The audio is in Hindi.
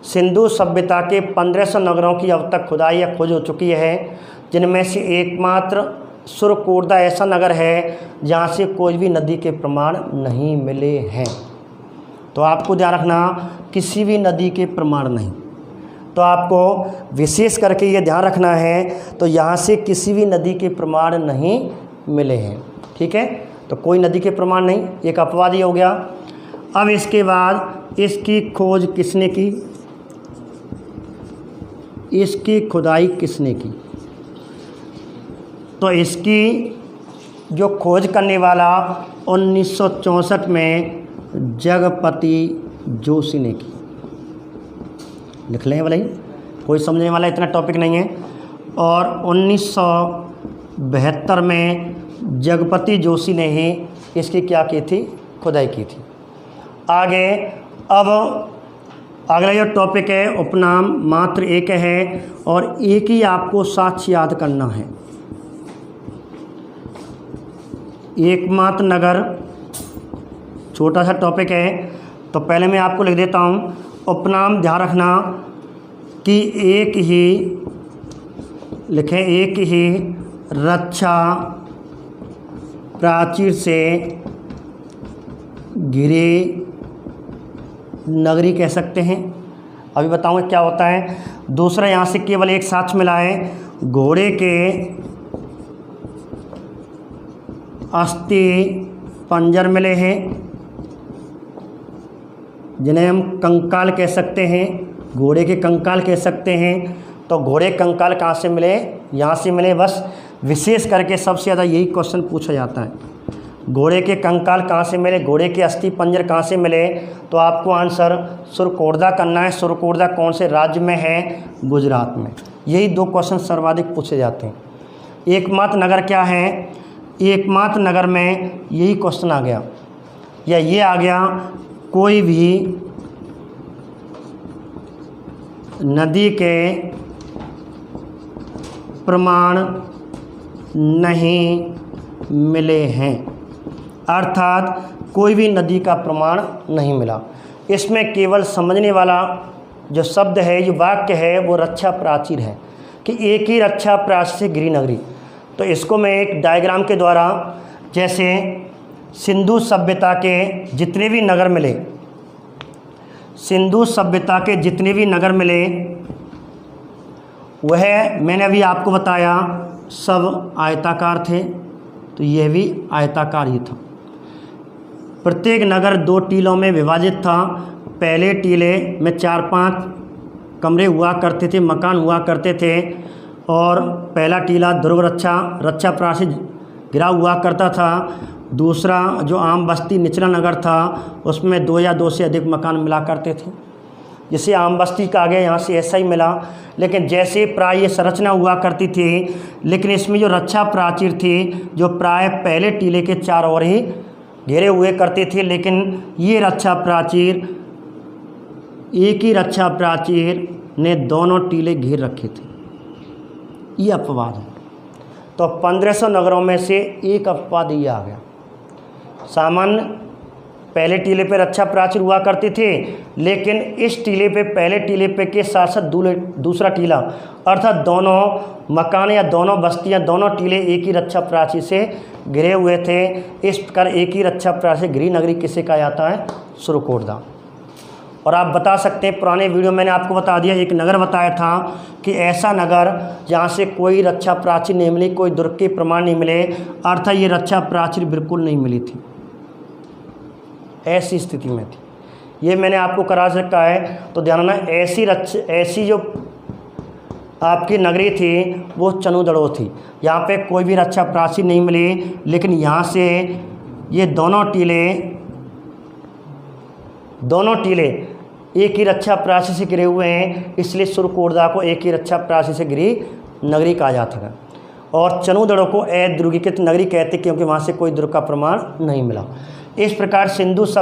सिंधु सभ्यता के 1500 नगरों की अब तक खुदाई या खोज हो चुकी है, जिनमें से एकमात्र सुरकोर्दा ऐसा नगर है जहाँ से कोई भी नदी के प्रमाण नहीं मिले हैं। तो आपको ध्यान रखना, किसी भी नदी के प्रमाण नहीं। तो आपको विशेष करके ये ध्यान रखना है, तो यहाँ से किसी भी नदी के प्रमाण नहीं मिले हैं। ठीक है, तो कोई नदी के प्रमाण नहीं, एक अपवाद ही हो गया। अब इसके बाद इसकी खोज किसने की, इसकी खुदाई किसने की? तो इसकी जो खोज करने वाला 1964 में जगपति जोशी ने की। लिख लें भले ही, कोई समझने वाला इतना टॉपिक नहीं है। और 1972 में जगपति जोशी ने ही इसकी क्या की थी, खुदाई की थी। आगे अब अगला जो टॉपिक है, उपनाम मात्र एक है और एक ही आपको साक्ष्य याद करना है। एकमात्र नगर, छोटा सा टॉपिक है, तो पहले मैं आपको लिख देता हूँ। उपनाम ध्यान रखना कि एक ही लिखें, एक ही रक्षा प्राचीर से घिरे नगरी कह सकते हैं। अभी बताऊंगा क्या होता है। दूसरा, यहाँ से केवल एक साक्ष्य मिला है, घोड़े के अस्थि पंजर मिले हैं, जिन्हें हम कंकाल कह सकते हैं, घोड़े के कंकाल कह सकते हैं। तो घोड़े कंकाल कहाँ से मिले, यहाँ से मिले। बस विशेष करके सबसे ज़्यादा यही क्वेश्चन पूछा जाता है, घोड़े के कंकाल कहाँ से मिले, घोड़े के अस्थि पंजर कहाँ से मिले। तो आपको आंसर सुरकोर्दा करना है। सुरकोर्दा कौन से राज्य में है, गुजरात में। यही दो क्वेश्चन सर्वाधिक पूछे जाते हैं। एकमात्र नगर क्या है, एकमात्र नगर में यही क्वेश्चन आ गया, या ये आ गया, कोई भी नदी के प्रमाण नहीं मिले हैं, अर्थात कोई भी नदी का प्रमाण नहीं मिला। इसमें केवल समझने वाला जो शब्द है, जो वाक्य है, वो रक्षा प्राचीर है कि एक ही रक्षा प्राचीर से घिरी नगरी। तो इसको मैं एक डायग्राम के द्वारा, जैसे सिंधु सभ्यता के जितने भी नगर मिले, सिंधु सभ्यता के जितने भी नगर मिले, वह मैंने अभी आपको बताया सब आयताकार थे। तो यह भी आयताकार ही था। प्रत्येक नगर 2 टीलों में विभाजित था। पहले टीले में 4-5 कमरे हुआ करते थे, मकान हुआ करते थे। और पहला टीला दुर्ग रक्षा प्राचीर घिरा हुआ करता था। दूसरा जो आम बस्ती निचला नगर था, उसमें 2 या 2 से अधिक मकान मिला करते थे। जिसे आम बस्ती कहा गया, यहाँ से ऐसा ही मिला। लेकिन जैसे प्राय ये संरचना हुआ करती थी, लेकिन इसमें जो रक्षा प्राचीर थी, जो प्राय पहले टीले के चारों ओर ही घेरे हुए करते थे, लेकिन ये रक्षा प्राचीर, एक ही रक्षा प्राचीर ने दोनों टीले घेर रखे थे। ये अपवाद है। तो 1500 नगरों में से एक अपवाद ये आ गया। सामान्य पहले टीले पे रक्षा प्राचीर हुआ करते थे, लेकिन इस टीले पे, पहले टीले पे के साथ साथ दूसरा टीला, अर्थात दोनों मकान या दोनों बस्तियां, दोनों टीले एक ही रक्षा प्राचीर से घिरे हुए थे। इस प्रकार एक ही रक्षा प्राचीर घिरी नगरी किसे कहा जाता है, सुरकोर्दा। और आप बता सकते हैं, पुराने वीडियो मैंने आपको बता दिया, एक नगर बताया था कि ऐसा नगर जहाँ से कोई रक्षा प्राचीर नहीं मिली, कोई दुर्ग के प्रमाण नहीं मिले, अर्थात ये रक्षा प्राचीर बिल्कुल नहीं मिली थी, ऐसी स्थिति में थी। ये मैंने आपको करा रखा है, तो ध्यान रखना। ऐसी जो आपकी नगरी थी वो चनुदड़ो थी। यहाँ पे कोई भी रक्षा प्राचीर नहीं मिली, लेकिन यहाँ से ये दोनों टीले एक ही रक्षा प्राचीर से घिरे हुए हैं, इसलिए सुरकोर्दा को एक ही रक्षा प्राचीर से घिरी नगरी कहा जाता है। और चनुदड़ो को अद्रुगीकृत नगरी कहते, क्योंकि वहाँ से कोई दुर्ग का प्रमाण नहीं मिला। इस प्रकार सिंधु